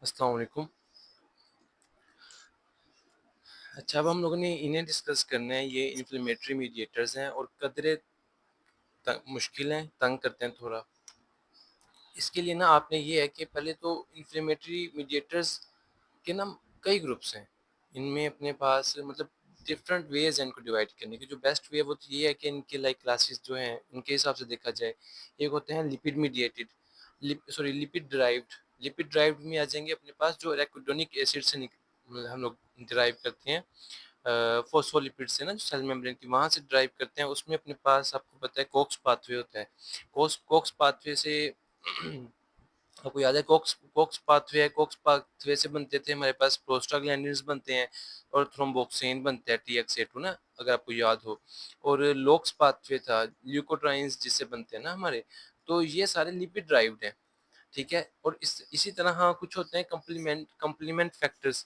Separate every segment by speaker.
Speaker 1: अस्सलाम वालेकुम। अच्छा, अब हम लोगों ने इन्हें डिस्कस करना है। ये इन्फ्लेमेटरी मीडिएटर्स हैं और कदरे मुश्किल हैं, तंग करते हैं थोड़ा। इसके लिए ना आपने ये है कि पहले तो इन्फ्लेमेटरी मीडिएटर्स के ना कई ग्रुप्स हैं। इनमें अपने पास मतलब डिफरेंट वेज हैं इनको डिवाइड करने के। जो बेस्ट वे है वो तो ये है कि इनके लाइक क्लासेस जो हैं उनके हिसाब से देखा जाए। एक होते हैं lipid mediated, lipid derived. Lipid derived में आ जाएंगे अपने पास जो एराकिडोनिक एसिड से मतलब हम लोग ड्राइव करते हैं, फॉस्फोलिपिड से ना, जो सेल मेम्ब्रेन की वहाँ से ड्राइव करते हैं। उसमें अपने पास आपको पता है कोक्स पाथवे होता है। कोक्स पाथवे से आपको याद है कोक्स कोक्स पाथवे है। कोक्स पाथवे से बनते थे हमारे पास प्रोस्टाग्लैंडिन्स बनते हैं और थ्रोम्बोक्सिन बनता है TXA2 ना, अगर आपको याद हो। और लोक्स पाथवे था, ल्यूकोट्राइंस जिससे बनते हैं ना हमारे। तो ये सारे लिपिड ड्राइव्ड हैं, ठीक है। और इसी तरह हाँ कुछ होते हैं कंप्लीमेंट फैक्टर्स।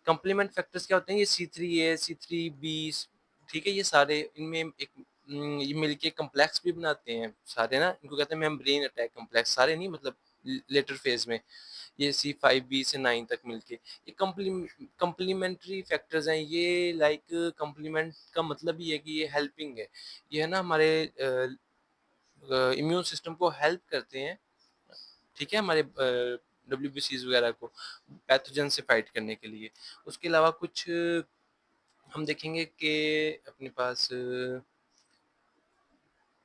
Speaker 1: कंप्लीमेंट फैक्टर्स क्या होते हैं? ये C3A C3B, ठीक है। ये सारे इनमें एक ये मिलके कम्प्लेक्स भी बनाते हैं सारे ना। इनको कहते हैं मेम्ब्रेन अटैक कम्प्लेक्स। सारे नहीं, मतलब लेटर फेज में ये C5B से 9 तक मिलके ये कंप्लीमेंट्री फैक्टर्स हैं। ये लाइक कंप्लीमेंट का मतलब ही है कि ये हेल्पिंग है। ये है ना हमारे इम्यून सिस्टम को हेल्प करते हैं, ठीक है, हमारे WBCs वगैरह को पैथोजन से फाइट करने के लिए। उसके अलावा कुछ हम देखेंगे कि अपने पास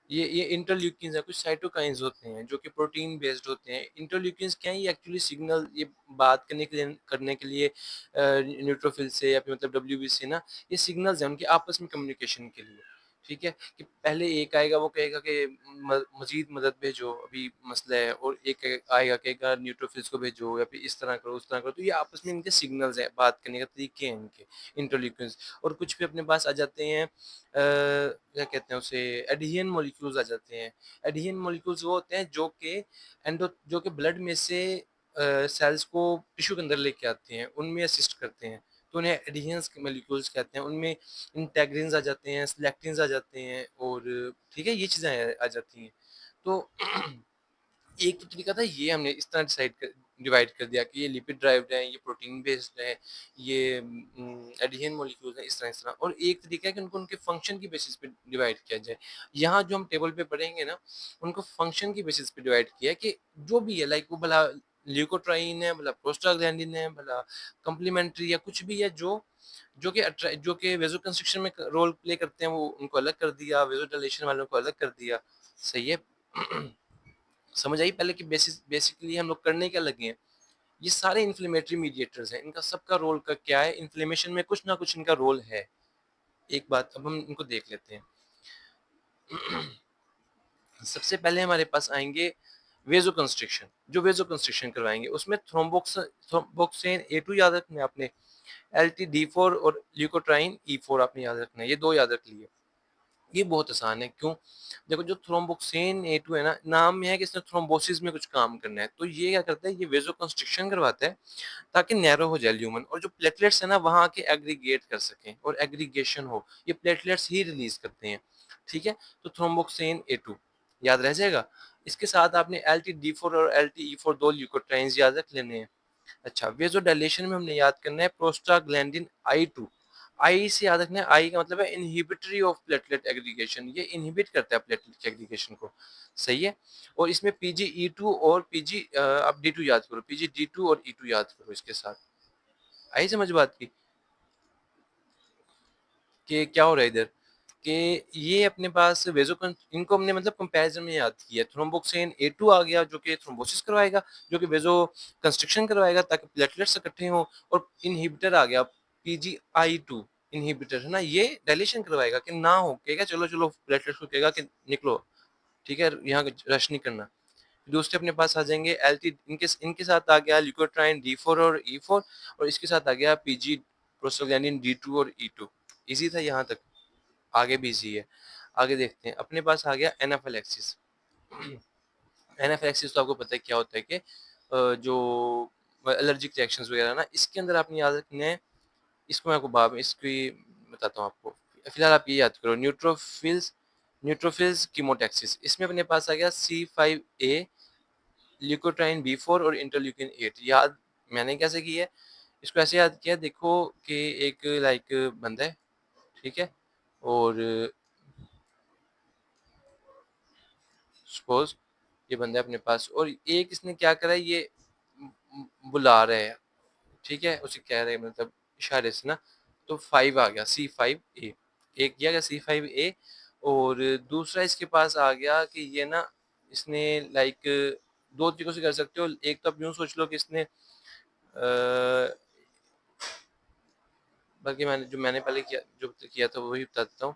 Speaker 1: ये इंटरल्यूकिन्स है। कुछ साइटोकाइंस होते हैं जो कि प्रोटीन बेस्ड होते हैं। इंटरल्यूकिन्स क्या है? ये एक्चुअली सिग्नल, ये बात करने के लिए न्यूट्रोफिल से या फिर मतलब WBC से ना, ये सिग्नल्स हैं उनके आपस में कम्युनिकेशन के लिए, ठीक है। कि पहले एक आएगा वो कहेगा कि मजीद मदद भेजो, अभी मसला है। और एक आएगा कहेगा न्यूट्रोफिल्स को भेजो या फिर इस तरह करो उस तरह करो। तो ये आपस में इनके सिग्नल्स हैं, बात करने का तरीके हैं इनके इंटरल्यूकिन्स। और कुछ भी अपने पास आ जाते हैं क्या कहते हैं उसे, एडहियन मॉलिक्यूल्स आ जाते हैं। एडहियन मॉलिक्यूल्स वो होते हैं जो कि ब्लड में से सेल्स को टिश्यू के अंदर लेके आते हैं, उनमें असिस्ट करते हैं। तो उन्हें एडहियंस मॉलिक्यूल्स कहते हैं। उनमें इंटेग्रिन्स आ जाते हैं, सिलेक्टिन्स आ जाते हैं, और ठीक है ये चीज़ें आ जाती हैं। तो एक तो तरीका था, ये हमने इस तरह डिवाइड कर दिया कि ये लिपिड ड्राइव्ड है, ये प्रोटीन बेस्ड है, ये एडिहेन मॉलिक्यूल्स हैं, इस तरह। और एक तरीका है कि उनको उनके फंक्शन की बेसिस पे डिवाइड किया जाए। यहाँ जो हम टेबल पे पढ़ेंगे ना, उनको फंक्शन की बेसिस पे डिवाइड किया है कि जो भी है लाइक वो भला ल्यूकोट्राइन है, भला प्रोस्टाग्लैंडिन है, भला कम्प्लीमेंट्री या कुछ भी है, जो कि वेजो कंस्ट्रक्शन में रोल प्ले करते हैं, वो उनको अलग कर दिया, वेजो डायलेशन वालों को अलग कर दिया। सही है। समझ आई पहले कि बेसिकली हम लोग करने क्या लगे हैं। ये सारे इन्फ्लेमेटरी मीडिएटर्स हैं, इनका सबका रोल का क्या है? इन्फ्लेमेशन में कुछ ना कुछ इनका रोल है। एक बात अब हम इनको देख लेते हैं। सबसे पहले हमारे पास आएंगे वेजो कंस्ट्रिक्शन। जो वेजो कंस्ट्रिक्शन करवाएंगे उसमें थ्रोम्बोक्सेन A2 याद रखना है आपने, LTD4 और ल्यूकोट्राइन E4 आपने याद रखना है। ये दो याद रख लिए। ये बहुत आसान है। क्यों? देखो, जो थ्रोम्बोक्सेन A2 है ना, नाम में है कि इसने थ्रोम्बोसिस में कुछ काम करना है। तो ये क्या करता है? ये वेजो कंस्ट्रिक्शन करवाता है ताकि नैरो हो जाए ल्यूमन, और जो प्लेटलेट्स है ना वहाँ आके एग्रीगेट कर सकें और एग्रीगेशन हो। ये प्लेटलेट्स ही रिलीज करते हैं, ठीक है। तो थ्रोम्बोक्सेन A2 याद रह जाएगा। इसके साथ आपने LTD4 और LTE4 दो ल्यूकोट्राइंस याद रख लेने हैं। अच्छा, वेजोडाइलेशन में हमने याद करना है प्रोस्टाग्लैंडिन I2। आई से याद रखना है, आई का मतलब है इनहिबिटरी ऑफ प्लेटलेट एग्रीगेशन। ये इनहिबिट करता है प्लेटलेट के एग्रीगेशन को, सही है। और इसमें PGE2 और आप D2 याद करो, PGD2 और E2 याद करो इसके साथ। आई समझ बात की कि क्या हो रहा है इधर? कि ये अपने पास इनको हमने मतलब कंपैरिजन में याद किया। थ्रोम्बोक्सेन A2 आ गया जो कि थ्रोम्बोसिस करवाएगा, जो कि वेजो कंस्ट्रक्शन करवाएगा ताकि प्लेटलेट्स इकट्ठे हों। और इनहिबिटर आ गया PGI2, इनहिबिटर है ना, ये डायलेशन करवाएगा कि ना हो, कहेगा चलो चलो प्लेटलेट्स को कहेगा कि निकलो, ठीक है, यहाँ रश नहीं करना। दूसरे अपने पास आ जाएंगे एल्टी, इनके इनके साथ आ गया ल्यूकोट्राइन D4 और E4, और इसके साथ आ गया PG प्रोस्टाग्लैंडिन D2 और E2। इजी था यहाँ तक, आगे भी इजी है। आगे देखते हैं, अपने पास आ गया एनाफिलैक्सिस। एनाफिलैक्सिस तो आपको पता है क्या होता है कि जो एलर्जिक रिएक्शंस वगैरह ना, इसके अंदर आपने याद रखना है। इसको मैं आपको बाद में इसकी बताता हूँ आपको। फिलहाल आप ये याद करो, न्यूट्रोफिल्स कीमोटैक्सिस। इसमें अपने पास आ गया C5A, ल्यूकोट्राइन B4 और इंटरल्यूकिन 8। याद मैंने कैसे की है, इसको ऐसे याद किया, देखो कि एक लाइक बंदा है, ठीक है? और सपोज़ ये बंदा है अपने पास, और एक इसने क्या करा है, ये बुला रहा है, ठीक है? उसे कह रहे हैं मतलब इशारे से ना, तो 5 आ गया, C5A, एक ये आ गया C5A, और दूसरा इसके पास आ गया कि ये ना, इसने लाइक 2 तरीकों से कर सकते हो। एक तो आप यूँ सोच लो कि इसने बल्कि मैंने पहले किया था वही बता देता हूँ।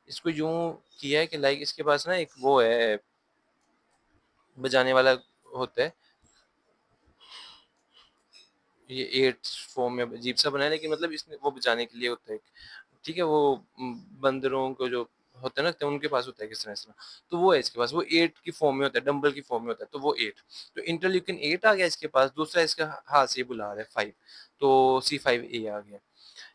Speaker 1: इसको यूँ किया है कि लाइक इसके पास ना एक वो है, बजाने वाला होता है, ये 8 फॉर्म में अजीब सा बना है, लेकिन मतलब इसने वो बजाने के लिए होता है, ठीक है? वो बंदरों को जो होता है ना, तो उनके पास होता है किस तरह से, तो वो है इसके पास, वो 8 की फॉर्म में होता है, डंबल की फॉर्म में होता है, तो वो 8, तो इंटरल्यूकिन 8 आ गया इसके पास, दूसरा इसका हाथ से बुला रहा है 5, तो C5A आ गया।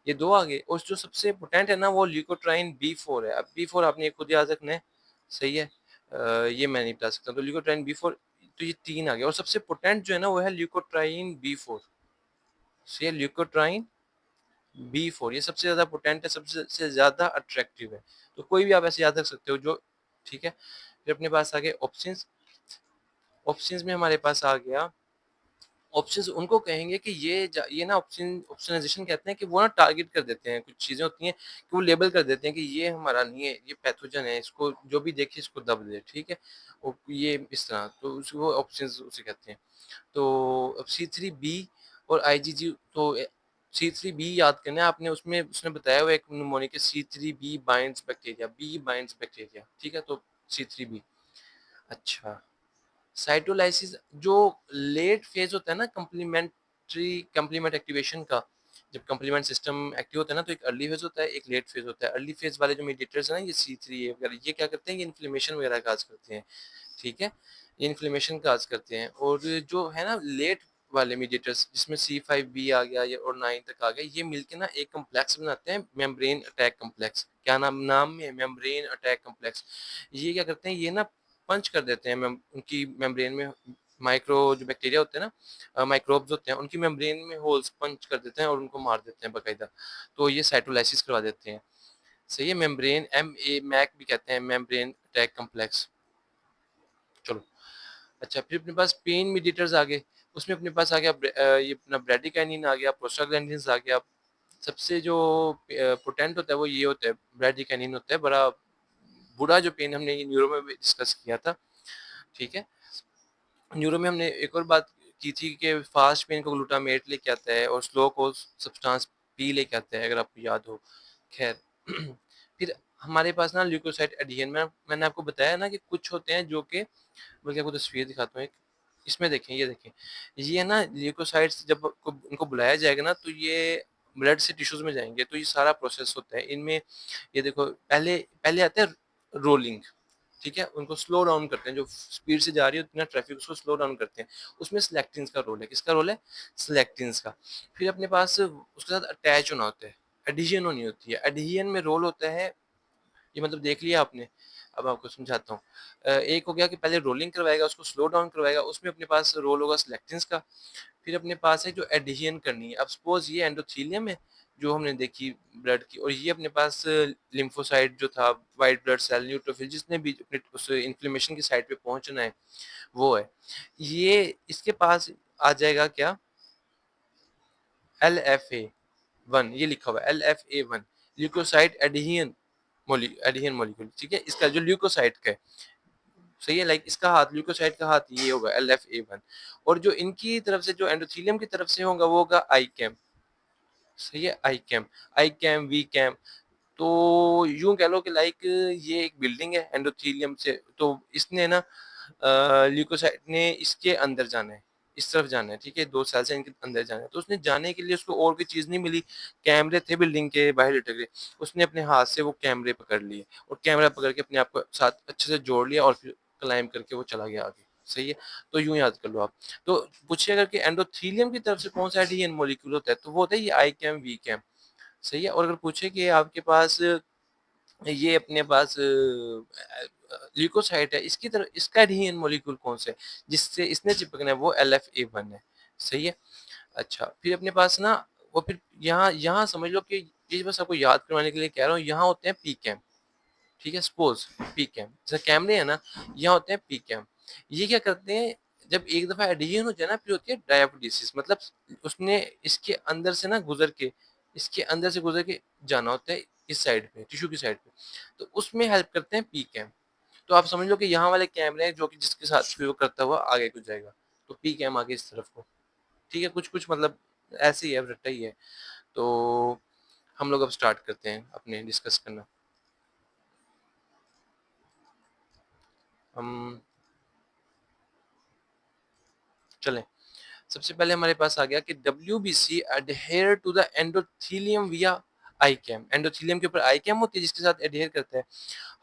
Speaker 1: ये 2 आ गए, और जो सबसे इम्पोर्टेंट है ना, वो ल्यूकोट्राइन B4 है। अब B4 आपने खुद याद रखना है, सही है? ये मैं नहीं बता सकता, तो ल्यूकोट्राइन B4, तो ये 3 आ गया, और सबसे इम्पोर्टेंट जो है ना, वो है ल्यूकोट्राइन B4, सही है? ल्यूकोट्राइन B4 ये सबसे ज़्यादा पोटेंट है, सबसे ज़्यादा अट्रैक्टिव है। तो कोई भी आप ऐसे याद रख सकते हो जो, ठीक है? फिर अपने पास आ गए ऑप्शंस। ऑप्शंस में हमारे पास आ गया, ऑप्शंस उनको कहेंगे कि ये ना, ऑप्शनाइजेशन कहते हैं कि वो ना टारगेट कर देते हैं, कुछ चीज़ें होती हैं कि वो लेबल कर देते हैं कि ये हमारा नहीं है, ये पैथोजन है, इसको जो भी देखे इसको दब दे, ठीक है? और ये इस तरह, तो उसको ऑप्शंस उसे कहते हैं। तो अब C3B और IgG, तो C3B याद करना है आपने, उसमें उसने बताया हुआ है एक निमोनिक है, C3B binds bacteria, b binds bacteria, ठीक है? तो C3B। अच्छा, साइटोलाइसिस जो लेट फेज होता है ना, कंप्लीमेंट एक्टिवेशन का, जब कंप्लीमेंट सिस्टम एक्टिव होता है ना, तो एक अर्ली फेज होता है, एक लेट फेज होता है। अर्ली फेज वाले जो मीडिएटर्स हैं ना, ये C3A वगैरह, ये क्या करते हैं, ये इन्फ्लेमेशन वगैरह काज करते हैं, ठीक है? ये इन्फ्लेमेशन काज करते हैं, और जो है ना लेट वाले मीडिएटर्स, जिसमें C5B आ गया, ये और 9 तक आ गया, ये मिलके ना एक कम्प्लेक्स बनाते हैं, मेम्ब्रेन अटैक कम्प्लेक्स। क्या नाम नाम में है, मेम्ब्रेन अटैक कम्प्लेक्स। ये क्या करते हैं, ये ना पंच कर देते हैं उनकी मेम्ब्रेन में, माइक्रो जो बैक्टीरिया होते हैं ना, माइक्रोब्स होते हैं, उनकी मेम्ब्रेन में होल्स पंच कर देते हैं और उनको मार देते हैं बाकायदा। तो ये साइटोलाइसिस करवा देते हैं, सही है? मेम्ब्रेन, मैक भी कहते हैं, मेम्ब्रेन अटैक कम्प्लेक्स। चलो, अच्छा, फिर अपने पास पेन मीडिएटर्स आ गए। उसमें अपने पास आ गया ये अपना ब्रैडिकाइनिन आ गया, प्रोस्टाग्लैंडिन्स आ गया। सबसे जो पोटेंट होता है वो ये होता है, ब्रैडिकाइनिन होता है, बड़ा बुरा जो पेन, हमने ये न्यूरो में भी डिस्कस किया था, ठीक है? न्यूरो में हमने एक और बात की थी कि फास्ट पेन को ग्लूटामेट लेके आता है, और स्लो को सब्सटेंस पी लेके आता है, अगर आपको याद हो। खैर, फिर हमारे पास ना ल्यूकोसाइट एडिशन में मैंने आपको बताया ना कि कुछ होते हैं जो कि, बल्कि आपको तस्वीर दिखाता हूँ एक, इसमें देखें, ये देखें, ये ना ल्यूकोसाइट्स जब उनको बुलाया जाएगा ना, तो ये ब्लड से टिश्यूज में जाएंगे, तो ये सारा प्रोसेस होता है इनमें। ये देखो, पहले पहले आता है रोलिंग, ठीक है? उनको स्लो डाउन करते हैं, जो स्पीड से जा रही होती है ना ट्रैफिक, उसको स्लो डाउन करते हैं। उसमें सिलेक्टिन्स का रोल है, किसका रोल है? सिलेक्टिन्स का। फिर अपने पास उसके साथ अटैच होना होता है, एडिशन होनी होती है। एडिशन में रोल होता है, ये मतलब देख लिया आपने, अब आपको समझाता हूँ। एक हो गया कि पहले रोलिंग करवाएगा, उसको स्लो डाउन करवाएगा, उसमें अपने पास रोल होगा सिलेक्टिन्स का। फिर अपने पास है जो एडिशन करनी है, अब सपोज ये एंडोथेलियम है जो हमने देखी ब्लड की, और ये अपने पास लिम्फोसाइट जो था, वाइट ब्लड सेल, न्यूट्रोफिल, जिसने भी अपने उस इन्फ्लेमेशन की साइड पे पहुंचना है, वो है। ये इसके पास आ जाएगा क्या, LFA1, ये लिखा हुआ है LFA1, ल्यूकोसाइट एडिशन मॉलिक्यूल, ठीक है? इसका जो ल्यूकोसाइट का है, सही है? लाइक इसका हाथ, ल्यूकोसाइट का हाथ ये होगा LFA1, और जो इनकी तरफ से, जो एंडोथेलियम की तरफ से होगा, वो होगा ICAM, सही है? ICAM VCAM. तो यूं कह लो कि लाइक ये एक बिल्डिंग है एंडोथेलियम से, तो इसने ना ल्यूकोसाइट ने इसके अंदर जाना है, इस तरफ जाना है, ठीक है? 2 सेल से इनके अंदर जाना है, तो उसने जाने के लिए उसको और कोई चीज़ नहीं मिली, कैमरे थे बिल्डिंग के बाहर लटके, उसने अपने हाथ से वो कैमरे पकड़ लिए, और कैमरा पकड़ के अपने आप को साथ अच्छे से जोड़ लिया, और फिर क्लाइंब करके वो चला गया आगे, सही है? तो यूँ याद कर लो आप। तो पूछिए अगर कि एंडोथेलियम की तरफ से कौन-सा एडीएन मॉलिक्यूल होता है, तो वो होता है ये आई-कैम, वी-कैम, सही है? और अगर पूछे कि आपके पास ये अपने पास ल्यूकोसाइट है, इसकी तरफ इसका एडहेशन मॉलिक्यूल कौन सा है जिससे इसने चिपकना है, वो LFA1 है, सही है? अच्छा, फिर अपने पास ना वो फिर यहाँ यहाँ समझ लो कि ये बस आपको याद करवाने के लिए कह रहा हूँ, यहाँ होते हैं पीकैम, ठीक है? सपोज़ पीकैम, जैसे कैमरे हैं ना, यहाँ होते हैं पीकैम। ये क्या करते हैं, जब एक दफ़ा एडहेजन हो जाए ना, फिर होती है डायाबिटीज़िस, मतलब उसने इसके अंदर से ना गुज़र के, इसके अंदर से गुज़र के जाना होता है इस साइड पे, टिश्यू की साइड पे, तो उसमें हेल्प करते हैं पीकैम। तो आप समझ लो कि यहाँ वाले कैमरे हैं जो कि जिसके साथ प्रयोग करता हुआ आगे को जाएगा, तो पीकैम आगे इस तरफ को, ठीक है? कुछ-कुछ मतलब ऐसे ही है, रट्टा ही है। तो हम लोग अब स्टार्ट करते हैं अपने डिस्कस करना। हम चलें, सबसे पहले हमारे पास आ गया कि WBC adhere to the endothelium via ICAM. Endothelium के ऊपर आईकैम होती है जिसके साथ एडहेयर करता है।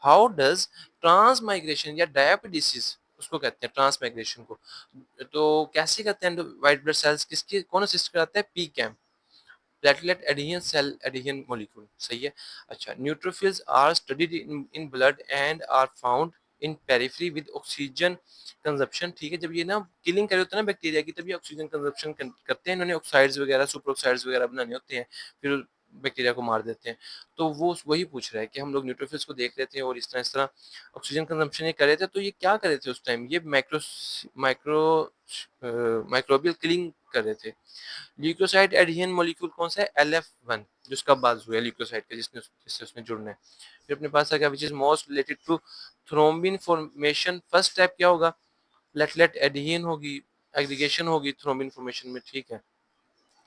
Speaker 1: हाउ डज ट्रांसमाइग्रेशन या डायबिटीज, उसको कहते हैं ट्रांसमाइग्रेशन को, तो कैसे करते हैं व्हाइट ब्लड सेल्स, किसके कौन असिस्ट कराता है? PECAM, platelet adhesion cell adhesion molecule, सही है। अच्छा, neutrophils are studied in blood and are found in periphery with oxygen consumption, ठीक है? जब ये ना किलिंग कर रहे होते हैं ना बैक्टीरिया की, तब ये ऑक्सीजन कंजप्शन करते हैं, इन्होंने ऑक्साइड्स वगैरह सुपर ऑक्साइड्स वगैरह बनाने होते हैं, फिर बैक्टीरिया को मार देते हैं। तो वो वही पूछ रहा है कि हम लोग न्यूट्रोफिल्स को देख रहे थे और इस तरह ऑक्सीजन कंजम्पशन ये कर रहे थे, तो ये क्या कर रहे थे उस टाइम? ये माइक्रो माइक्रोबियल किलिंग कर रहे थे। ल्यूकोसाइड एडहेशन मॉलिक्यूल कौन सा है? LF1, जो उसका बाजू है ल्यूकोसाइड का, जिससे उसने जुड़ना है। फिर अपने पास आ गया which is most related to thrombin formation. First step क्या होगा? प्लेटलेट एडहेशन होगी, एग्रीगेशन होगी थ्रोम्बिन फॉर्मेशन में, ठीक है?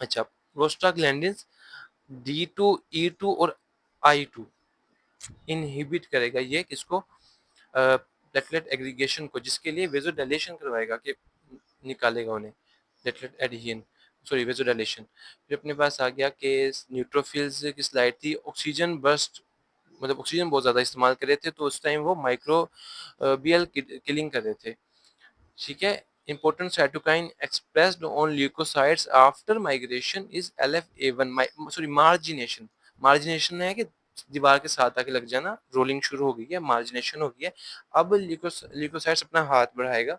Speaker 1: अच्छा, प्रोस्टाग्लैंडिन्स D2, E2 और I2 इनहिबिट करेगा ये किसको? प्लेटलेट एग्रीगेशन को, जिसके लिए वेजोडाइलेशन करवाएगा, कि निकालेगा उन्हें, प्लेटलेट एडहेशन, सॉरी वेजोडाइलेशन। फिर अपने पास आ गया कि न्यूट्रोफिल्स की स्लाइड थी, ऑक्सीजन बर्स्ट, मतलब ऑक्सीजन बहुत ज़्यादा इस्तेमाल कर रहे थे, तो उस टाइम वो माइक्रो बियल किलिंग कर रहे थे, ठीक है? Important cytokine expressed on leukocytes after migration is LFA1, sorry margination, margination है कि दीवार के साथ आके लग जाना, रोलिंग शुरू हो गई है, मार्जिनेशन हो गई है। अब ल्यूकोसाइट्स अपना हाथ बढ़ाएगा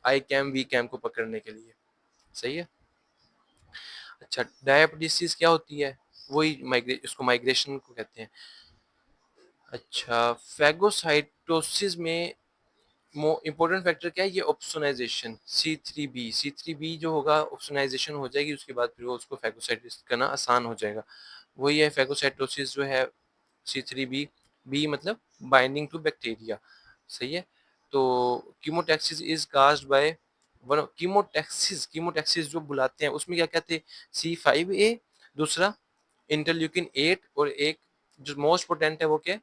Speaker 1: आई कैम वी कैम को पकड़ने के लिए, सही है? अच्छा, डायबिटीज क्या होती है? वही उसको माइग्रेशन को कहते हैं। अच्छा, फैगोसाइटोसिस में इम्पोर्टेंट फैक्टर क्या है? ये ऑप्सोनाइजेशन, C3b जो होगा, ऑप्सोनाइजेशन हो जाएगी, उसके बाद फिर वो उसको फैगोसाइटिस करना आसान हो जाएगा। वही है फैगोसाइटोसिस जो है, C3b, बी मतलब बाइंडिंग टू बैक्टीरिया, सही है? तो chemotaxis is caused by one, chemotaxis जो बुलाते हैं उसमें क्या कहते हैं? C5a, दूसरा इंटरल्यूकिन 8, और एक जो मोस्ट पोटेंट है वो क्या है?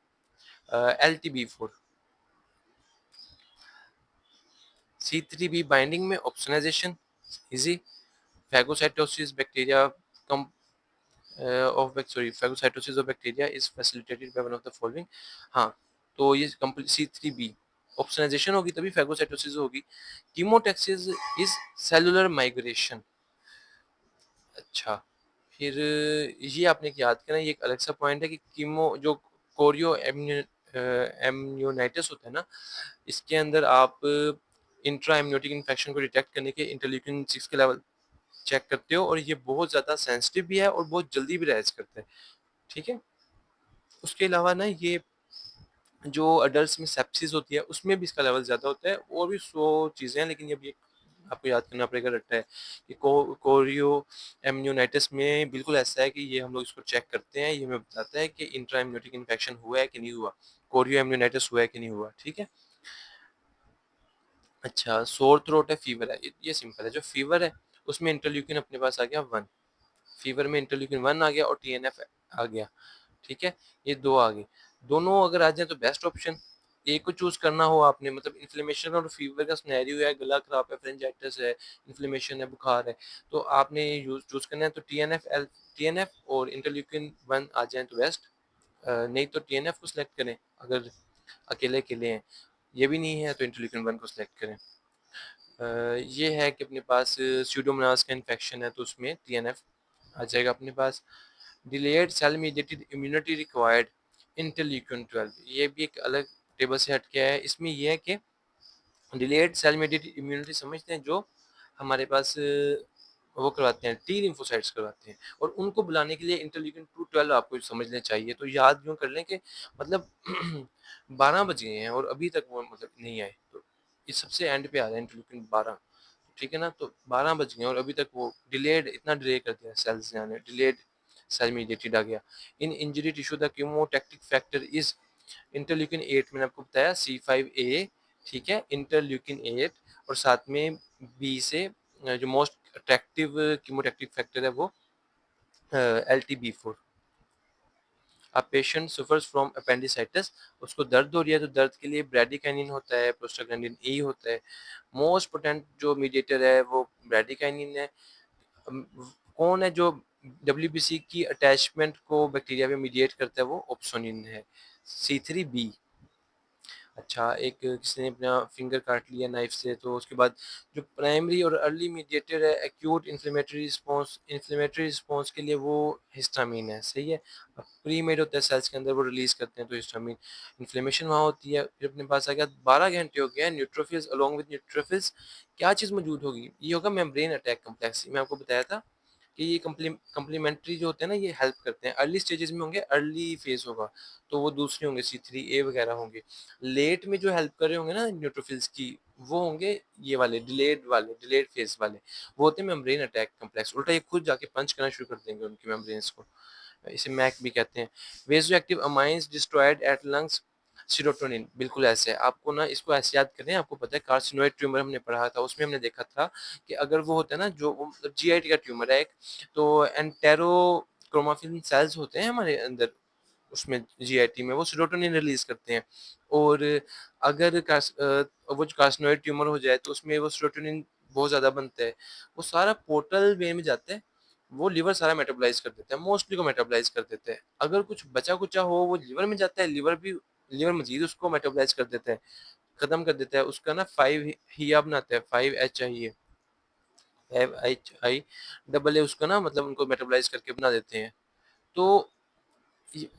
Speaker 1: LTB4। C3b बाइंडिंग में opsonization easy, phagocytosis bacteria com phagocytosis of bacteria is facilitated by one of the following। हाँ, तो ये कंप्लीट C3b ऑप्सोनाइजेशन होगी तभी फैगोसाइटोसिस होगी। Chemotaxis is cellular migration. अच्छा, फिर ये आपने याद करना, ये एक अलग सा पॉइंट है कि कीमो जो कोरियो एम्नियोनाइटिस होता है ना, इसके अंदर आप इंट्रा एम्नियोटिक इन्फेक्शन को डिटेक्ट करने के इंटरल्यूकिन 6 के लेवल चेक करते हो, और ये बहुत ज़्यादा सेंसिटिव भी है और बहुत जल्दी भी राइज करता है, ठीक है? उसके अलावा ना ये जो अडल्ट में सेप्सिस होती है उसमें भी इसका लेवल ज़्यादा होता है, और भी 100 चीज़ें हैं, लेकिन अब ये आपको याद करना पड़ेगा, रट्टा है कि कोरियो एम्नियोनाइटिस में बिल्कुल ऐसा है कि ये हम लोग इसको चेक करते हैं, ये हमें बताता है कि इंट्रा एम्नियोटिक इन्फेक्शन हुआ है कि नहीं हुआ, कोरियो एम्नियोनाइटिस हुआ है कि नहीं हुआ, ठीक है? अच्छा, सोर थ्रोट है, फीवर है, ये सिंपल है। जो फीवर है उसमें इंटरल्यूकिन अपने पास आ गया 1, फीवर में इंटरल्यूकिन 1 आ गया और TNF आ गया, ठीक है? ये 2 आ गए। दोनों अगर आ जाए तो बेस्ट ऑप्शन। एक को चूज़ करना हो आपने, मतलब इन्फ्लेमेशन और फीवर का सिनेरियो है, गला खराब है, फेरिंजाइटिस है, इन्फ्लेमेशन है, बुखार है, तो आपने चूज़ करना है, तो TNF और इंटरल्यूकिन 1 आ जाए तो बेस्ट। नहीं तो TNF को सिलेक्ट करें अगर अकेले-अकेले हैं। ये भी नहीं है तो इंटरल्यूकिन 1 को सिलेक्ट करें। ये है कि अपने पास स्यूडोमोनास का इन्फेक्शन है तो उसमें TNF आ जाएगा अपने पास। Delayed cell mediated immunity required, interleukin 12, ये भी एक अलग टेबल से हट के है। इसमें ये है कि डिलेड सेल मीडिएटेड इम्यूनिटी समझते हैं, जो हमारे पास वो करवाते हैं, टी लिम्फोसाइट्स करवाते हैं और उनको बुलाने के लिए इंटरल्यूकिन 212 आपको समझने चाहिए। तो याद यूँ कर लें कि मतलब 12 बज गए हैं और अभी तक वो मतलब नहीं आए। तो ये सबसे एंड पे आ रहा है इंटरल्यूकिन 12, ठीक है ना? तो 12 बज गए और अभी तक वो डिलेड, इतना डिले कर दिया सेल्स ने आने, डिलेड सेल मीडिएटेड आ गया। In injury tissue the chemotactic factor is interleukin 8, मैंने आपको बताया C5a, ठीक है? इंटरल्यूकिन 8 और साथ में बी से जो मोस्ट अट्रैक्टिव कीमोटैक्टिक फैक्टर है वो LTB4। A patient suffers from appendicitis, उसको दर्द हो रही है तो दर्द के लिए ब्रैडिकाइनिन होता है, प्रोस्टाग्लैंडिन ए होता है। मोस्ट पोटेंट जो मीडिएटर है वो ब्रैडिकाइनिन है। अम, कौन है जो डब्ल्यूबीसी की अटैचमेंट को बैक्टीरिया में मीडिएट करता है? वो ओप्सोनिन है, C3b। अच्छा, एक किसी ने अपना फिंगर काट लिया नाइफ से, तो उसके बाद जो प्राइमरी और अर्ली मीडिएटर है एक्यूट इन्फ्लेमेटरी रिस्पॉन्स के लिए वो हिस्टामिन है, सही है। अब प्री मेड होता है सेल्स के अंदर, वो रिलीज करते हैं तो हिस्टामिन, इन्फ्लेमेशन वहाँ होती है। फिर अपने पास आ गया 12 घंटे हो गया, न्यूट्रोफिल्स अलोंग विद न्यूट्रोफिल्स क्या चीज़ मौजूद होगी? ये होगा मेम्ब्रेन अटैक कम्प्लेक्स। मैं आपको बताया था कि ये कम्प्लीमेंट्री जो होते हैं ना, ये हेल्प करते हैं। अर्ली स्टेजेस में होंगे, अर्ली फेज होगा तो वो दूसरे होंगे, C3a वगैरह होंगे। लेट में जो हेल्प कर रहे होंगे ना न्यूट्रोफिल्स की, वो होंगे ये वाले, डिलेड फेज वाले, वो होते हैं मेम्ब्रेन अटैक कम्प्लेक्स। उल्टा ये खुद जाके पंच करना शुरू कर देंगे उनकी मेम्ब्रेन्स को, इसे मैक भी कहते हैं। Vasoactive amines destroyed at lungs, serotonin, बिल्कुल ऐसे है। आपको ना इसको ऐसे याद करें, आपको पता है कार्सिनोइड ट्यूमर हमने पढ़ा था, उसमें हमने देखा था कि अगर वो होता है ना, जो मतलब GIT का ट्यूमर है एक, तो एंटेरोक्रोमाफिन सेल्स होते हैं हमारे अंदर, उसमें GIT में वो सेरोटोनिन रिलीज करते हैं। और अगर वो जो कार्सिनोइड ट्यूमर हो जाए तो उसमें वो सेरोटोनिन बहुत ज़्यादा बनता है, वो सारा पोर्टल वेन में जाता है, वो लिवर सारा मेटाबोलाइज कर देता है, मोस्टली को मेटाबोलाइज कर देता है। अगर कुछ बचा कुचा हो वो लिवर में जाता है, लिवर मजीद उसको मेटाबोलाइज कर देता है, खत्म कर देता है। उसका ना 5 हिया बनाता है, 5 HIA, 5 HI उसका ना मतलब उनको मेटाबोलाइज करके बना देते हैं। तो ये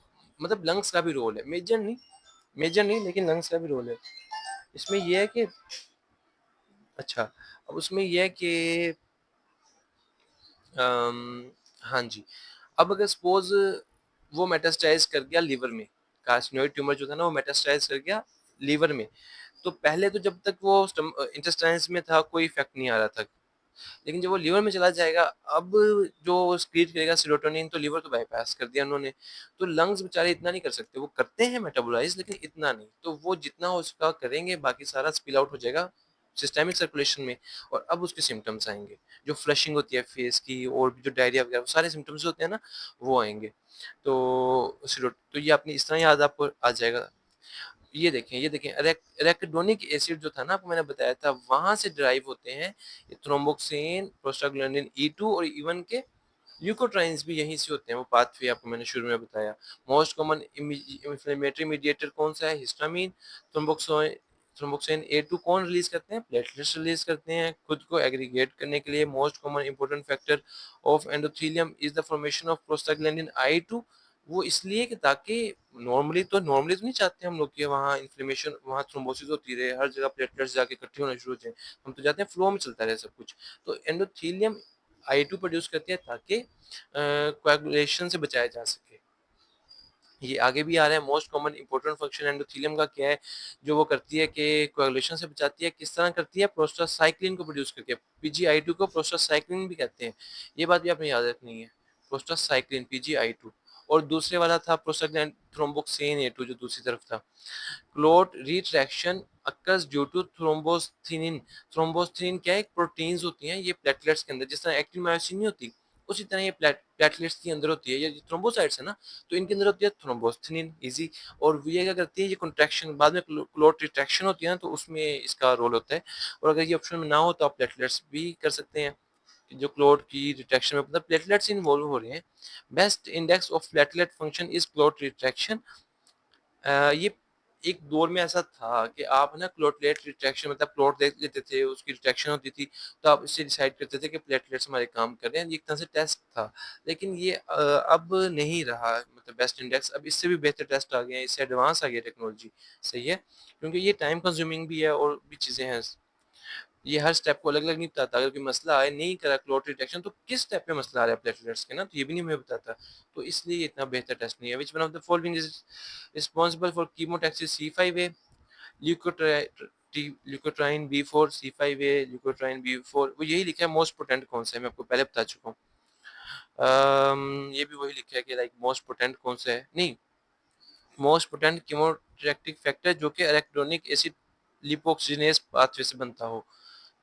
Speaker 1: मतलब लंग्स का भी रोल है, मेजर नहीं लेकिन लंग्स का भी रोल है इसमें। ये है कि अच्छा, अब उसमें ये है कि हाँ जी, अब अगर सपोज वो मेटास्टाइज कर गया लिवर में, कार्सिनोइड ट्यूमर जो था ना वो मेटास्टाइज कर गया लिवर में, तो पहले तो जब तक वो इंटेस्टाइन्स में था कोई इफेक्ट नहीं आ रहा था, लेकिन जब वो लिवर में चला जाएगा, अब जो स्क्रीट करेगा सेरोटोनिन, तो लिवर तो बाईपास कर दिया उन्होंने। तो लंग्स बेचारे इतना नहीं कर सकते, वो करते हैं मेटाबोलाइज लेकिन इतना नहीं, तो वो जितना हो सका करेंगे, बाकी सारा स्पिल आउट हो जाएगा सिस्टेमिक सर्कुलेशन में। और अब उसके सिम्टम्स आएंगे, जो फ्लशिंग होती है फेस की और जो डायरिया वगैरह, वो सारे सिम्टम्स होते हैं ना, वो आएंगे। तो ये अपनी इस तरह याद आपको आ जाएगा। ये देखें एराकिडोनिक एसिड जो था ना, आपको मैंने बताया था, वहां से ड्राइव होते हैं ये थ्रोम्बोक्सिन, प्रोस्टाग्लैंडिन E2 और इवन के ल्यूकोट्राइन्स भी यहीं से होते हैं। वो पाथवे आपको मैंने शुरू में बताया। मोस्ट कॉमन इन्फ्लेमेटरी मीडिएटर कौन सा है? हिस्टामिन। थ्रोम्बोक्सिन थ्रोम्बोक्सिन A2 कौन रिलीज करते हैं? प्लेटलेट्स रिलीज करते हैं खुद को एग्रीगेट करने के लिए। Most common important factor of endothelium is the formation of prostaglandin I2, वो इसलिए कि ताकि नॉर्मली तो नहीं चाहते हम लोग कि वहाँ इन्फ्लेमेशन, वहाँ थ्रोम्बोसिस होती रहे, हर जगह प्लेटलेट्स जाके इकट्ठे होना शुरू हो जाए। हम तो चाहते हैं फ्लो में चलता रहे सब कुछ। तो एंडोथेलियम I2 प्रोड्यूस करती है ताकि कोएगुलेशन से बचाया जा सके। ये आगे भी आ रहा है। Most common important function endothelium का क्या है? जो वो करती है कि कोएगुलेशन से बचाती है। किस तरह करती है? प्रोस्टासाइक्लिन को प्रोड्यूस करके। PGI2 को प्रोस्टासाइक्लिन भी कहते हैं, ये बात भी आपने याद रखनी है। Prostacyclin PGI2। और दूसरे वाला था प्रोस्टाग्लैंड थ्रोम्बोक्सिन A2 जो दूसरी तरफ था। Clot retraction occurs due to thrombosthenin. Thrombosthenin क्या है? एक प्रोटीन्स होती हैं ये प्लेटलेट्स के अंदर, जिस तरह एक्टिन मायोसिन नहीं होती, उसी तरह ये प्लेटलेट्स के अंदर होती है। ये थ्रोम्बोसाइट्स है ना, तो इनके अंदर होती है थ्रोम्बोस्थेनिन इजी। और ये क्या करती है? ये कॉन्ट्रैक्शन, बाद में क्लोट रिट्रैक्शन होती है ना, तो उसमें इसका रोल होता है। और अगर ये ऑप्शन में ना हो तो आप प्लेटलेट्स भी कर सकते हैं, जो क्लोट की रिट्रैक्शन में मतलब प्लेटलेट्स इन्वॉल्व हो रहे हैं। Best index of platelet function is clot retraction. ये एक दौर में ऐसा था कि आप ना क्लोटलेट रिट्रैक्शन मतलब क्लोट देख लेते थे, उसकी रिट्रैक्शन होती थी, तो आप इससे डिसाइड करते थे कि प्लेटलेट्स हमारे काम कर रहे हैं। ये एक तरह से टेस्ट था, लेकिन ये अब नहीं रहा मतलब बेस्ट इंडेक्स। अब इससे भी बेहतर टेस्ट आ गए हैं, इससे एडवांस आ गई टेक्नोलॉजी, सही है, क्योंकि ये टाइम कंज्यूमिंग भी है और भी चीज़ें हैं। ये हर स्टेप को अलग-अलग नहीं बताता। अगर कोई मसला आए, नहीं करा क्लॉट डिटेक्शन, तो किस स्टेप पे मसला आ रहा है प्लेटलेट्स के ना, तो ये भी नहीं हमें बताता। तो इसलिए ये इतना बेहतर टेस्ट नहीं है। Which one of the following is responsible for chemotaxis C5a, leukotriene leukotriene B4, C5a, leukotriene B4, वो यही लिखा है मोस्ट पोटेंट कौन सा है, मैं आपको पहले बता चुका हूँ। ये भी वही लिखा है कि लाइक मोस्ट पोटेंट कौन सा है, नहीं, मोस्ट पोटेंट कीमोटैक्टिक फैक्टर जो कि इलेक्ट्रॉनिक एसिड लिपोक्सिनेज पाथवे से बनता हो,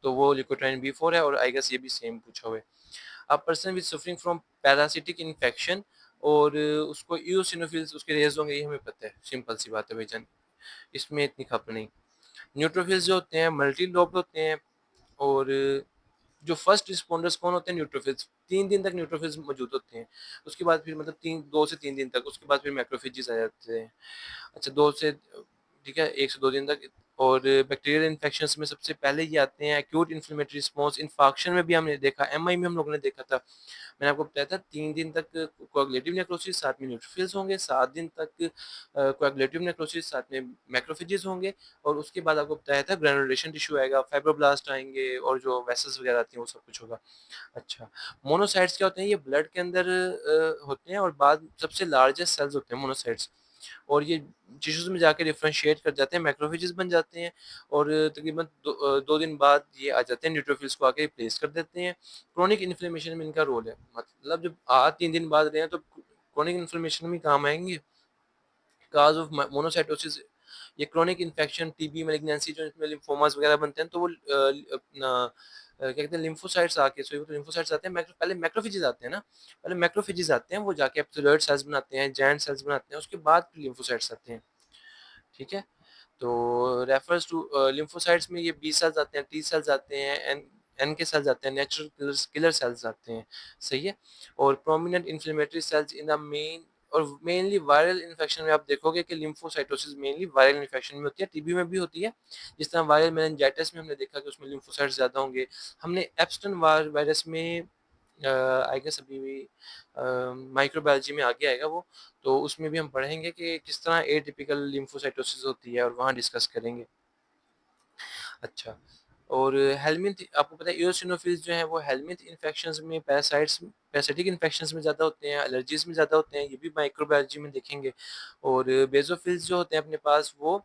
Speaker 1: तो वो ल्यूकोट्राइन B4 है, और आई गेस ये भी सेम पूछा हुआ है। A person with suffering from parasitic infection, और उसको इओसिनोफिल्स उसके रेज होंगे, ये हमें पता है, सिंपल सी बात है भाईजान, इसमें इतनी खप नहीं। न्यूट्रोफिल्स जो होते हैं मल्टी लोब्ड होते हैं, और जो फर्स्ट रिस्पॉन्डर्स कौन होते हैं, न्यूट्रोफिल्स। 3 दिन तक न्यूट्रोफिल्स मौजूद होते हैं, उसके बाद फिर मतलब 2 से 3 दिन तक, उसके बाद फिर मैक्रोफेजेस आ जाते हैं। अच्छा, 2 से, ठीक है, 1 से 2 दिन तक। और बैक्टीरियल इन्फेक्शंस में सबसे पहले ये आते हैं एक्यूट इन्फ्लेमेटरी रिस्पॉन्स। इन्फॉक्शन में भी हमने देखा, एमआई में हम लोगों ने देखा था, मैंने आपको बताया था 3 दिन तक कोएगुलेटिव नेक्रोसिस, साथ में न्यूट्रोफिल्स होंगे, 7 दिन तक कोएगुलेटिव नेक्रोसिस, साथ में मैक्रोफेजेस होंगे, और उसके बाद आपको बताया था ग्रैनुलेशन टिश्यू आएगा, फाइब्रोब्लास्ट आएंगे, और जो वेसल्स वगैरह आती हैं वो सब कुछ होगा। अच्छा, मोनोसाइट्स क्या होते हैं, ये ब्लड के अंदर होते हैं, और बाद सबसे लार्जेस्ट सेल्स होते हैं मोनोसाइट्स, और ये टिश्यूज में जाके डिफरेंशिएट कर जाते हैं, मैक्रोफेजेस बन जाते हैं, और तकरीबन 2 दिन बाद ये आ जाते हैं, न्यूट्रोफिल्स को आके रिप्लेस कर देते हैं। क्रोनिक इन्फ्लेमेशन में इनका रोल है, मतलब जब 3 दिन बाद रहे हैं तो क्रोनिक इन्फ्लेमेशन में काम आएंगे। काज ऑफ मोनोसाइटोसिस, ये क्रोनिक इन्फेक्शन, टीबी, मैलिग्नेंसी, जो इसमें लिम्फोमास वगैरह बनते हैं, तो वो अपना क्या कहते हैं, लिम्फोसाइट्स आके, सो तो लिम्फोसाइट्स आते हैं, पहले मैक्रोफेजेस आते हैं ना, पहले मैक्रोफेजेस आते हैं, वो जाके एपिथेलियोइड सेल्स बनाते हैं, जायंट सेल्स बनाते हैं, उसके बाद फिर लिम्फोसाइट्स आते हैं। ठीक है, तो रेफर्स टू लिम्फोसाइट्स में ये बी सेल्स आते हैं, टी सेल्स आते हैं, एन के सेल्स आते हैं, नेचुरल किलर सेल्स आते हैं। सही है, और prominent inflammatory cells in the main, और मेनली वायरल इन्फेक्शन में आप देखोगे कि लिम्फोसाइटोसिस मेनली वायरल इन्फेक्शन में होती है, टीबी में भी होती है। जिस तरह वायरल मेनिंजाइटिस में हमने देखा कि उसमें लिम्फोसाइट्स ज़्यादा होंगे। हमने एप्स्टन वायरस में आई गेस अभी भी माइक्रोबायोलॉजी में आगे आएगा वो, तो उसमें भी हम पढ़ेंगे कि किस तरह एटिपिकल लिम्फोसाइटोसिस होती है, और वहाँ डिस्कस करेंगे। अच्छा, और हेलमिंथ, आपको पता है इओसिनोफिल्स जो हैं वो हेलमिंथ इन्फेक्शंस में, पैरासाइटिक इन्फेक्शंस में ज़्यादा होते हैं, एलर्जीज में ज़्यादा होते हैं, ये भी माइक्रोबायोलॉजी में देखेंगे। और बेसोफिल्स जो होते हैं अपने पास, वो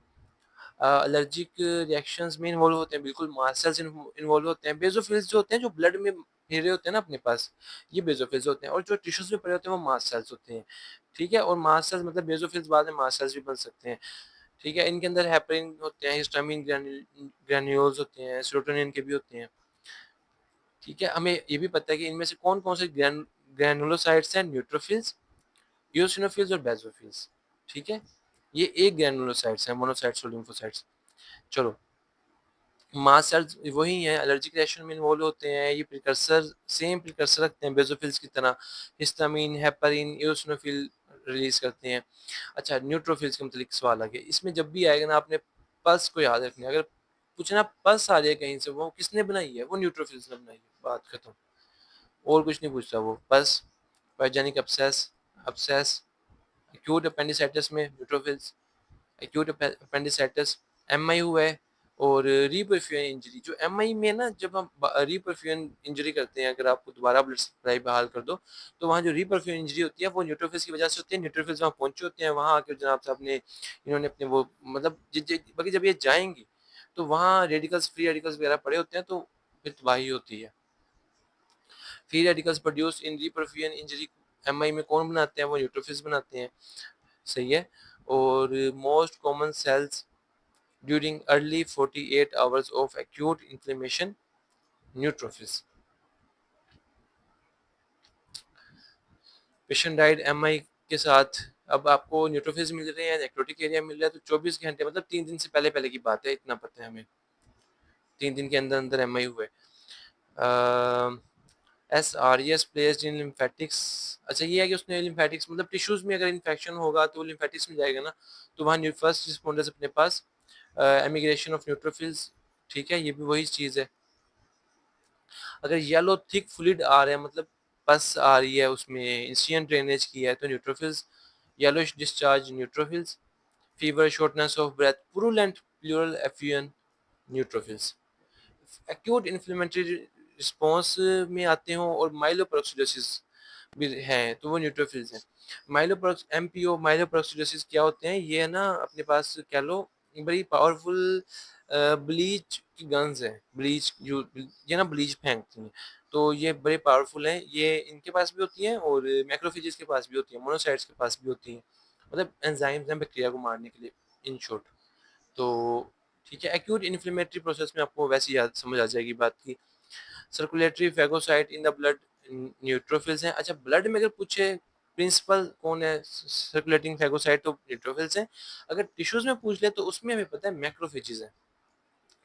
Speaker 1: एलर्जिक रिएक्शंस में इन्वॉल्व होते हैं, बिल्कुल मास्ट सेल्स इन्वॉल्व होते हैं। बेसोफिल्स जो होते हैं जो ब्लड में फिर रहे होते हैं ना अपने पास, ये बेसोफिल्स होते हैं, और जो टिश्यूज में पड़े होते हैं वो मास्ट सेल्स होते हैं। ठीक है, और मास्ट सेल्स मतलब बेसोफिल्स बाद में मास्ट सेल्स भी बन सकते हैं। ठीक है, इनके अंदर हेपरिन होते हैं, हिस्टामिन ग्रैन्यूल्स होते हैं, सेरोटोनिन के भी होते हैं। ठीक है, हमें ये भी पता है कि इनमें से कौन-कौन से ग्रैनुलोसाइट्स हैं, न्यूट्रोफिल्स, इओसिनोफिल्स और बेसोफिल्स। ठीक है, ये एक ग्रैनुलोसाइट्स हैं, मोनोसाइट्स और लिम्फोसाइट्स। चलो, मास्ट सेल्स वही हैं, एलर्जिक रिएक्शन में इन्वॉल्व होते हैं, ये प्रिकर्सर, सेम प्रिकर्सर रखते हैं बेसोफिल्स की तरह, हिस्टामिन, हेपरिन, इओसिनोफिल रिलीज करते हैं। अच्छा, न्यूट्रोफिल्स के मतलब सवाल आ गया, इसमें जब भी आएगा ना आपने पल्स को याद रखना है। अगर पूछना पल्स आ जाए कहीं से, वो किसने बनाई है, वो न्यूट्रोफिल्स ने बनाई है, बात खत्म, और कुछ नहीं पूछता वो। Pulse, pyogenic abscess, abscess, acute appendicitis में न्यूट्रोफिल्स, एक्यूट अपेंडिसाइटिस, एमआई हुआ है, और रीपरफ्यूजन इंजरी। जो एमआई में ना, जब हम रीपरफ्यूजन इंजरी करते हैं, अगर आपको दोबारा ब्लड सप्लाई बहाल कर दो, तो वहाँ जो रीपरफ्यूजन इंजरी होती है वो न्यूट्रोफिल्स की वजह से होती है। न्यूट्रोफिल्स वहाँ पहुंचे होते हैं, वहाँ आकर जनाब साहब ने, इन्होंने अपने वो मतलब बाकी जब ये जाएंगी तो वहाँ रेडिकल्स, फ्री रेडिकल्स वगैरह पड़े होते हैं, तो फिर तबाही होती है। Free radicals produce in reperfusion injury, MI में कौन बनाते हैं, वो न्यूट्रोफिल्स बनाते हैं। सही है, और most common cells during early 48 hours of acute inflammation, neutrophils. Patient died MI के साथ, अब आपको न्यूट्रोफिल्स मिल रहे हैं, नेक्रोटिक एरिया मिल रहा है, तो 24 घंटे मतलब 3 दिन से पहले पहले की बात है, इतना पता है हमें, 3 दिन के अंदर अंदर एमआई हुए। S R E S placed in lymphatics, अच्छा ये है कि उसने लिम्फेटिक्स मतलब टिश्यूज में अगर इन्फेक्शन होगा तो लिम्फेटिक्स में जाएगा ना, तो वहाँ फर्स्ट रिस्पॉन्डर्स अपने पास एमिग्रेशन ऑफ न्यूट्रोफिल्स। ठीक है, ये भी वही चीज़ है। अगर येलो थिक फ्लूइड आ रहा है, मतलब पस आ रही है, उसमें इंस्टिएंट ड्रेनेज की है, तो neutrophils, yellowish discharge neutrophils, fever, shortness of breath, purulent pleural effusion neutrophils. Acute inflammatory response में आते हों और माइलोपेरोक्सीडोसिस भी हैं, तो वो न्यूट्रोफिल्स हैं। माइलोपेरोक्स एमपीओ माइलोपेरोक्सीडोसिस क्या होते हैं? ये है ना अपने पास कह लो बड़ी पावरफुल ब्लीच की गन्स हैं। ब्लीच जो ये ना ब्लीच फेंकती हैं, तो ये बड़े पावरफुल हैं। ये इनके पास भी होती हैं और मैक्रोफेजेस के पास भी होती हैं, मोनोसाइट्स के पास भी होती हैं। मतलब एंजाइम्स हैं बैक्टीरिया को मारने के लिए, इन शॉर्ट। तो ठीक है, एक्यूट इन्फ्लेमेटरी प्रोसेस में आपको वैसे ही याद समझ आ जाएगी बात की। Circulatory phagocyte in the blood neutrophils हैं। अच्छा, ब्लड में अगर पूछे प्रिंसिपल कौन है सर्कुलेटिंग फेगोसाइट, तो न्यूट्रोफिल्स हैं। अगर टिश्यूज में पूछ ले तो उसमें हमें पता है मैक्रोफेजेस हैं।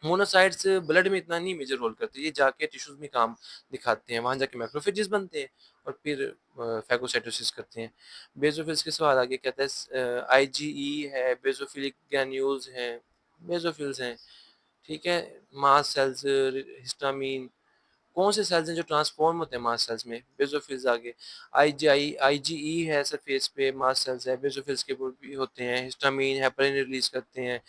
Speaker 1: मोनोसाइट्स ब्लड में इतना नहीं मेजर रोल करते, ये जाके टिश्यूज में काम दिखाते हैं, वहां जाके मैक्रोफेजेस बनते हैं और फिर फेगोसाइटोसिस करते हैं। बेसोफिल्स के सवाल आगे कहता है आईजीई है, बेसोफिलिक ग्रैन्यूल्स हैं, बेसोफिल्स हैं। ठीक है, मास्ट सेल्स, हिस्टामीन, कौन से सेल्स हैं जो ट्रांसफॉर्म होते हैं मास्ट सेल्स में? बेसोफिल्स आगे। आईजीई है सरफेस पे, मास्ट सेल्स है। बेसोफिल्स के ऊपर भी होते हैं, हिस्टामीन हेपरिन रिलीज करते हैं।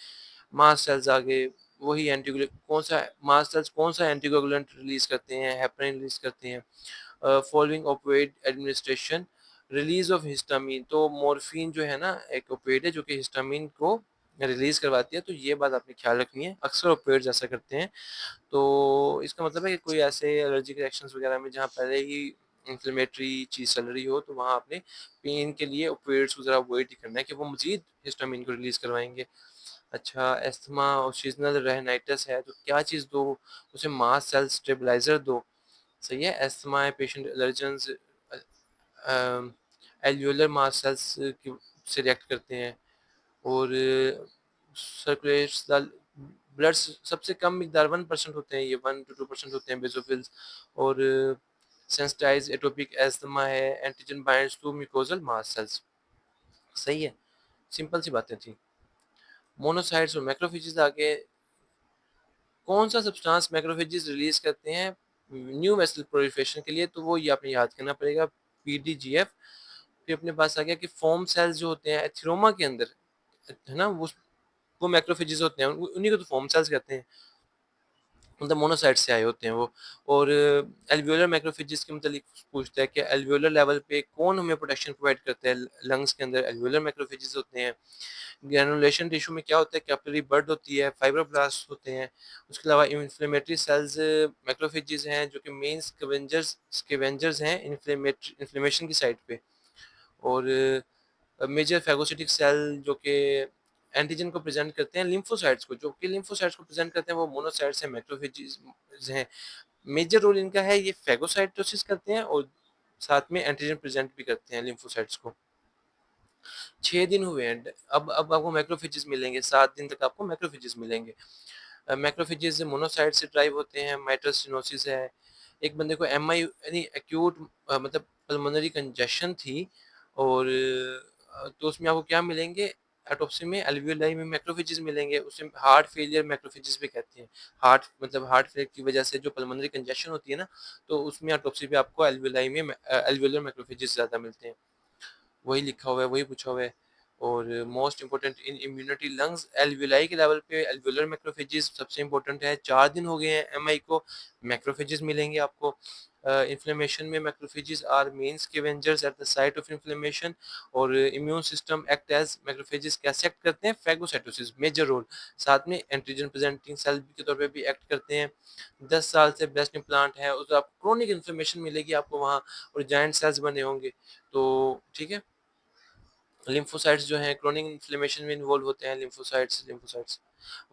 Speaker 1: मास्ट सेल्स आगे वही कौन सा मास्ट सेल्स कौन सा एंटीकोगुलेंट रिलीज करते हैं? हेपरिन रिलीज करते हैं। Following ऑपियोइड administration, release of histamine, तो मॉर्फिन जो है ना एक ओपियोइड है जो कि हिस्टामीन को रिलीज करवाती है, तो ये बात आपने ख्याल रखनी है। अक्सर ओपियोइड्स ऐसा करते हैं। तो इसका मतलब है कि कोई ऐसे एलर्जिक रिएक्शंस वगैरह में जहाँ पहले ही इन्फ्लेमेटरी चीज़ चल रही हो, तो वहाँ आपने पेन के लिए ओपियोइड्स को ज़रा अवॉइड ही करना है कि वो मज़ीद हिस्टामिन को रिलीज़ करवाएँगे। अच्छा, अस्थमा और सीज़नल रेनाइटिस है, तो क्या चीज़ दो? उसे मास्ट सेल स्टेबलाइज़र दो। सही है, अस्थमा है, patient allergens alveolar mast cells की से रिएक्ट करते हैं और सर्कुलेट्स द ब्लड सबसे कम मिकदार 1% होते हैं, ये 1 to 2% होते हैं बेसोफिल्स। और सेंसिटाइज एटोपिक एस्थमा है, antigen binds to mucosal mast cells. सही है, सिंपल सी बातें थी। मोनोसाइट्स और मैक्रोफेजेस आगे, कौन सा सब्सटेंस मैक्रोफेजेस रिलीज करते हैं न्यू वेसल प्रोलिफरेशन के लिए? तो वो ये आपने याद करना पड़ेगा, पीडीजीएफ। फिर अपने पास आ गया कि फोम सेल्स जो होते हैं एथिरोमा के अंदर, है ना, वो मैक्रोफेजेस होते हैं, उन्हीं को तो फोम सेल्स कहते हैं, मतलब मोनोसाइट से आए होते हैं वो। और एल्वियोलर मैक्रोफेजेस के मतलब पूछता है कि एल्वियोलर लेवल पे कौन हमें प्रोटेक्शन प्रोवाइड करता है? लंग्स के अंदर एल्वियोलर मैक्रोफेजेस होते हैं। ग्रैनुलेशन टिश्यू में क्या होता है? कैपिलरी बड होती है, फाइब्रोब्लास्ट होते हैं। उसके अलावा इन्फ्लेमेटरी सेल्स मैक्रोफेजेस हैं जो कि मेन स्केवेंजर्स हैं इन्फ्लेमेशन की साइड पे। और मेजर फेगोसिटिक सेल जो कि एंटीजन को प्रेजेंट करते हैं, लिम्फोसाइट्स को जो कि लिम्फोसाइट्स को प्रेजेंट करते हैं, वो मोनोसाइट्स हैं, मैक्रोफेजेस हैं। मेजर रोल इनका है, ये फेगोसाइटोसिस करते हैं और साथ में एंटीजन प्रेजेंट भी करते हैं लिम्फोसाइट्स को। 6 दिन हुए हैं, अब आपको मैक्रोफेजेस मिलेंगे, 7 दिन तक आपको मैक्रोफेजेस मिलेंगे। मैक्रोफेजेस मोनोसाइट से ड्राइव होते हैं, माइटोसिनोसिस है। एक बंदे को एमआई यानी एक्यूट मतलब पल्मोनरी कंजेशन थी और तो उसमें आपको क्या मिलेंगे? ऑटोप्सी में एल्वियोलाई में मैक्रोफेजेस मिलेंगे, उसे हार्ट फेलियर मैक्रोफेजेस भी कहते हैं। हार्ट फेलियर की वजह से जो पल्मोनरी कंजेशन होती है ना, तो उसमें ऑटोप्सी पे आपको एल्वियोलाई में एल्वियोलर मैक्रोफेजेस ज़्यादा मिलते हैं। वही लिखा हुआ है, वही पूछा हुआ है। और most important in immunity lungs alveoli के लेवल पे एल्वियोलर मैक्रोफेजेस सबसे इम्पोर्टेंट है। 4 दिन हो गए हैं एमआई को, मैक्रोफेजेस मिलेंगे आपको। इन्फ्लेमेशन में macrophages are main scavengers at the site of inflammation. और immune system act as macrophages कैसे एक्ट करते हैं? फैगोसाइटोसिस मेजर रोल, साथ में एंटीजन प्रेजेंटिंग सेल के तौर पे भी एक्ट करते हैं। 10 साल से ब्रेस्ट इम्प्लांट है, उस आपको क्रोनिक इन्फ्लेमेशन मिलेगी आपको वहाँ, और जाइंट सेल्स बने होंगे। तो ठीक है, लिम्फोसाइट्स जो हैं क्रोनिक इन्फ्लेमेशन में इन्वॉल्व होते हैं। लिम्फोसाइट्स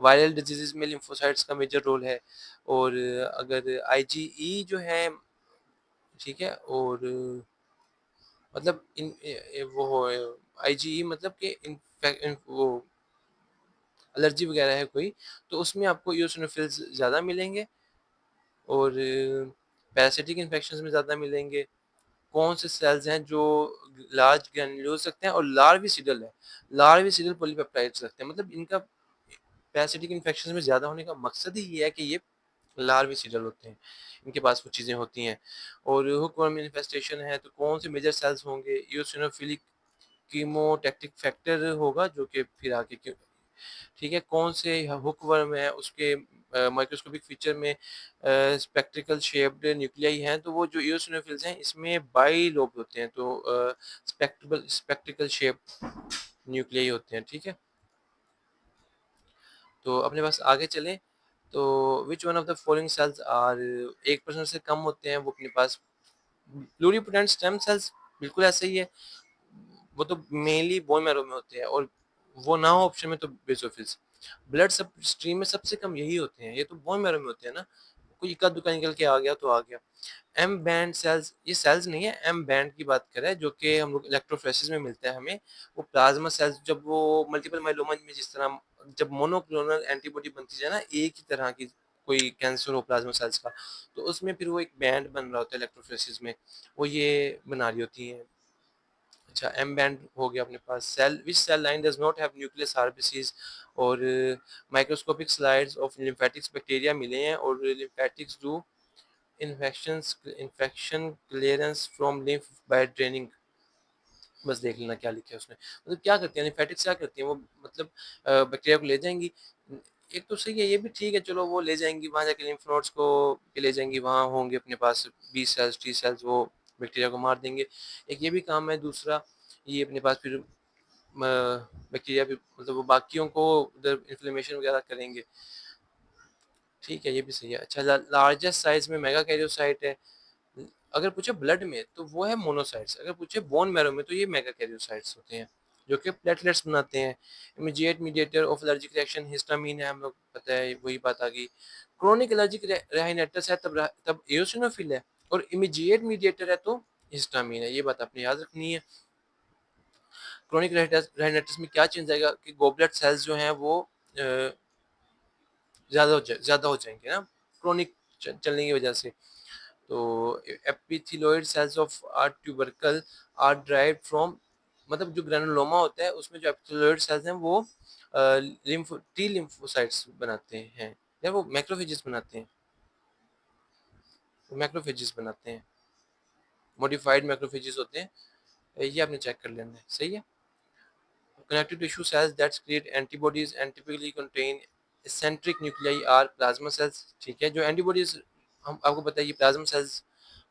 Speaker 1: वायरल डिजीजेस में लिम्फोसाइट्स का मेजर रोल है। और अगर आईजीई जो है, ठीक है, और मतलब वो आईजीई मतलब कि वो एलर्जी वगैरह है कोई, तो उसमें आपको ईओसिनोफिल्स ज़्यादा मिलेंगे और पैरासिटिक इन्फेक्शंस में ज़्यादा मिलेंगे। कौन से सेल्स हैं जो लार्ज ग्रैन्युलोज रखते हैं और लार्विसिडल है, लार्विसिडल पॉलीपेप्टाइड्स रखते हैं। मतलब इनका पैरासिटिक इन्फेक्शन में ज़्यादा होने का मकसद ही ये है कि ये लार्विसिडल होते हैं, इनके पास वो चीज़ें होती हैं। और हुकवर्म इन्फेस्टेशन है, तो कौन से मेजर सेल्स होंगे? इओसिनोफिलिक कीमोटैक्टिक फैक्टर होगा जो कि फिर आगे ठीक है? कौन से हुक वर्म है उसके माइक्रोस्कोपिक फीचर में स्पेक्ट्रिकल शेप्ड न्यूक्लियाई हैं, तो वो जो इओसिनोफिल्स हैं इसमें बाइलोब्ड होते हैं, तो स्पेक्ट्रिकल शेप्ड न्यूक्लियाई होते हैं, ठीक है? तो अपने पास आगे चलें, तो which one of the following cells are 1% से कम होते हैं, वो अपने पास प्लूरिपोटेंट स्टेम सेल्स बिल्कुल ऐसे ही है, वो तो मेनली बोन मैरो में होते हैं, और वो ना हो ऑप्शन में तो बेसोफिल्स। ब्लड सब स्ट्रीम में सबसे कम यही होते हैं, ये तो बोन मैरो में होते हैं ना, कोई इक्का दुक्का निकल के आ गया तो आ गया। एम बैंड सेल्स, ये सेल्स नहीं है, एम बैंड की बात कर रहे हैं, जो कि हम लोग इलेक्ट्रोफोरेसिस में मिलता है हमें। वो प्लाज्मा सेल्स, जब वो मल्टीपल माइलोमा में जिस तरह जब मोनोक्लोनल एंटीबॉडी बनती है ना एक ही तरह की, कोई कैंसर हो प्लाज्मा सेल्स का, तो उसमें फिर वो एक बैंड बन रहा होता है इलेक्ट्रोफोरेसिस में, वो ये बना रही होती है। अच्छा, एम बैंड हो गया अपने पास। Cell which cell line does not have nucleus RBCs, और microscopic slides of lymphatics bacteria मिले हैं, और lymphatics do infection clearance from lymph by draining. बस देख लेना क्या लिखा है उसने, मतलब क्या करती है लिम्फेटिक्स, क्या करती है वो, मतलब बैक्टीरिया को ले जाएंगी। एक तो सही है, ये भी ठीक है, चलो वो ले जाएंगी वहाँ जाके लिम्फ नोड्स को के ले जाएंगी, वहाँ होंगे अपने पास बी सेल्स टी सेल्स, वो बैक्टीरिया को मार देंगे। एक ये भी काम है। दूसरा, ये अपने पास फिर बैक्टीरिया भी, मतलब वो बाकियों को उधर इन्फ्लेमेशन वगैरह करेंगे। ठीक है, ये भी सही है। अच्छा, लार्जेस्ट साइज में मेगा कैरियोसाइट है। अगर पूछे ब्लड में तो वो है मोनोसाइट्स, अगर पूछे बोन मैरो में तो ये मेगा कैरियोसाइट्स होते हैं, जो कि प्लेटलेट्स बनाते हैं। Immediate mediator of allergic reaction histamine है, हम लोग पता है, वही बात आ गई। क्रोनिक एलर्जिक राइनाइटिस है, तब एओसिनोफिल है, और इमीडिएट मीडिएटर है तो हिस्टामीन है, ये बात आपने याद रखनी है। क्रोनिक राइनाइटिस में क्या चेंज आएगा कि गोबलेट सेल्स जो हैं वो ज़्यादा हो जाएंगे ना, क्रोनिक चलने की वजह से। तो epithelioid cells of are tubercle are derived from, मतलब जो ग्रेनुलोमा होता है उसमें जो एपिथेलियोइड सेल्स हैं वो लिम्फ टी लिम्फोसाइट्स बनाते हैं, या वो मैक्रोफेजेस बनाते हैं, वो मैक्रोफेजेस बनाते हैं, मॉडिफाइड मैक्रोफेजेस होते हैं, ये आपने चेक कर लेना है, सही है। Connective tissue cells that secrete antibodies and typically contain eccentric nuclei are plasma cells। ठीक है, जो एंटीबॉडीज हम आपको पता है, ये plasma cells,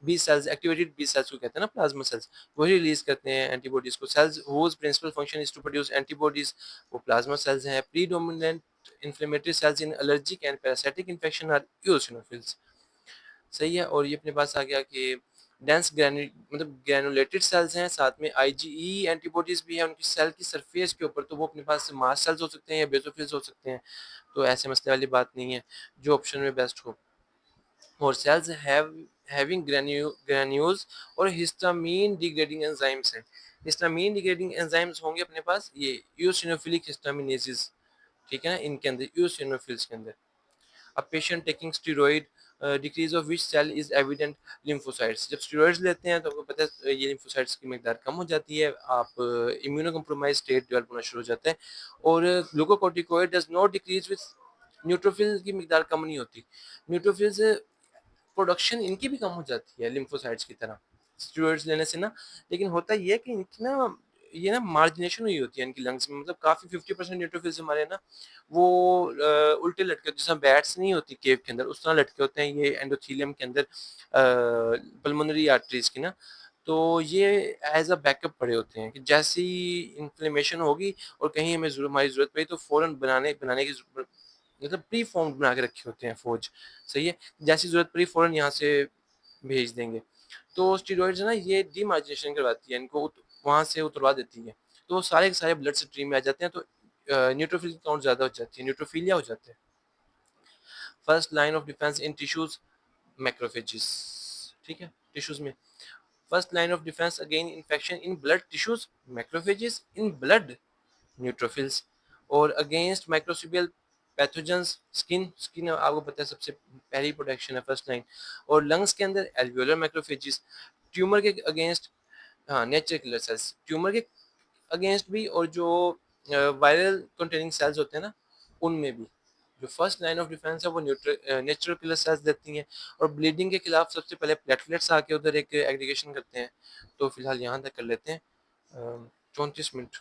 Speaker 1: B cells, activated B cells को कहते हैं ना प्लाज्मा सेल्स, वही रिलीज करते हैं एंटीबॉडीज को। Cells whose principal function is to produce antibodies, वो प्लाज्मा सेल्स हैं। Predominant inflammatory cells in allergic and parasitic infection are eosinophils, सही है। और ये अपने पास आ गया कि डेंस मतलब ग्रैनुलेटेड सेल्स हैं, साथ में आईजीई एंटीबॉडीज भी है उनकी सेल की सरफेस के ऊपर, तो वो अपने पास मास्ट सेल्स हो सकते हैं या बेसोफिल्स हो सकते हैं, तो ऐसे मसले वाली बात नहीं है, जो ऑप्शन में बेस्ट हो। और सेल्स हैविंग ग्रेन्यूल्स और हिस्टामीन डिग्रेडिंग एंजाइम्स हैं। हिस्टामीन डिग्रेडिंग एंजाइम्स होंगे अपने पास, ये यूसिनोफिलिक हिस्टामिनेसिस, ठीक है ना, इनके अंदर यूसिनोफिल्स के अंदर। A patient taking steroid, decrease of which cell is evident lymphocytes। जब स्टेरॉइड्स लेते हैं तो आपको पता है ये lymphocytes की मिकदार कम हो जाती है, आप इम्यूनो कम्प्रोमाइज स्टेट डेवलप होना शुरू हो जाता है। और glucocorticoid does not decrease with, neutrophil की मिकदार कम नहीं होती, न्यूट्रोफिल्स प्रोडक्शन इनकी भी कम हो जाती है लिम्फोसाइट्स की तरह स्टेरॉइड्स लेने से ना। लेकिन होता ये है कि इनकी ना, ये ना मार्जिनेशन हुई होती है इनकी लंग्स में, मतलब काफी 50% न्यूट्रोफिल्स हमारे ना वो उल्टे लटके होते हैं, जैसे बैट्स नहीं होती केव के अंदर उस तरह लटके होते हैं ये एंडोथेलियम के अंदर पल्मोनरी आर्टरीज की ना। तो ये एज अ बैकअप पड़े होते हैं कि जैसी इन्फ्लेमेशन होगी और कहीं हमें हमारी जरूरत पड़ी तो फौरन बनाने बनाने की मतलब प्री फॉर्म बना के रखे होते हैं फौज, सही है, जैसी ज़रूरत पड़ी फ़ौरन यहाँ से भेज देंगे। तो स्टेरॉइड्स ना ये डीमार्जिनेशन करवाती है, इनको वहाँ से उतरवा देती है, तो सारे के सारे ब्लड स्ट्रीम में आ जाते हैं, तो न्यूट्रोफिल की काउंट ज़्यादा हो जाती है, न्यूट्रोफिलिया हो जाते हैं। First line of defence in tissues, macrophages, ठीक है, टिश्यूज में first line of defence again infection in blood tissues, macrophages in blood, neutrophils. और अगेंस्ट माइक्रोसिबियल पैथोजेंस, स्किन आपको पता है सबसे पहली प्रोटेक्शन है, फर्स्ट लाइन। और लंग्स के अंदर एल्वियोलर माइक्रोफेजेस, ट्यूमर के अगेंस्ट, हाँ नेचुरल किलर सेल्स, ट्यूमर के अगेंस्ट भी, और जो वायरल कंटेनिंग सेल्स होते हैं ना उनमें भी, जो फर्स्ट लाइन ऑफ डिफेंस है वो नेचुरल किलर सेल्स देती हैं। और ब्लीडिंग के खिलाफ सबसे पहले प्लेटलेट्स आके उधर एक एग्रीगेशन करते हैं। तो फिलहाल यहाँ तक कर लेते हैं, 34 मिनट।